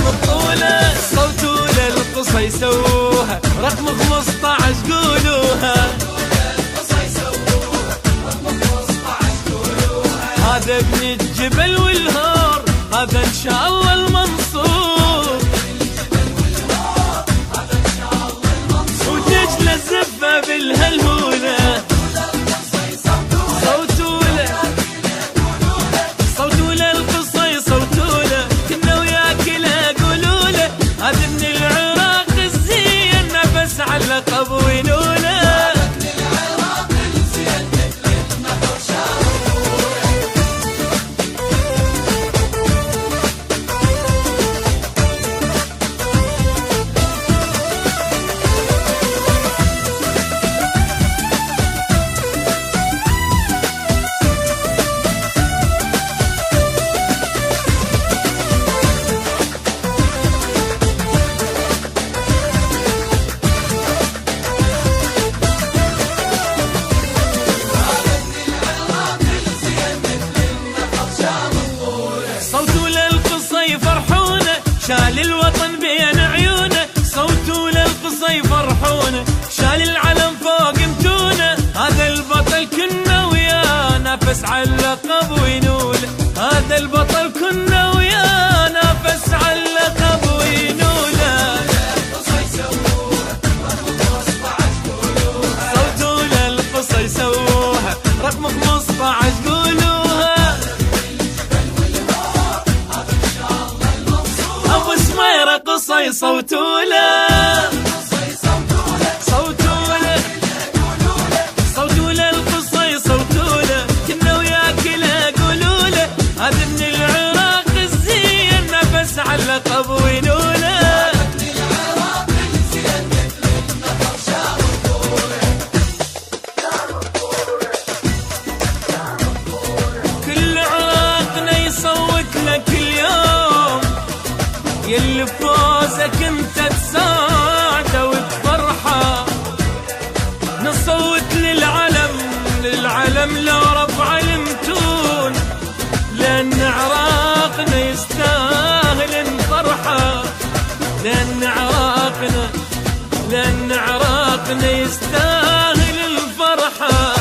البطولة صوتوا للقصة يسووها رقم 15 قولوها. هذا ابن الجبل والهار هذا ان شاء الله المنصور ودجلة الزفة بالهلهولة صوتوا له القصي صوتوا له كنا وياك لا قولوا له هذا ابن العراق الزين نفس على اللقب وينوله. شال الوطن بين عيونه صوتوا للقصي فرحونه شال العلم فوق متونه هذا البطل كنا وياه نافس على اللقب وينوله. هذا البطل كنا وياه نافس على اللقب وينوله. صوتوا للقصي سووها رقم 15 قولوها. قصي صوتوا له صوتوا له القصي صوتوا له كنا وياك لا قولوا له هذا ابن العراق الزين نفس على اللقب وينوله. كل عراقنا يصوت لك اليوم يلي فوزك انت تساعده وتفرحه نصوت للعلم لو رفع المتون لأن عراقنا يستاهل نفرحه لأن عراقنا يستاهل الفرحة.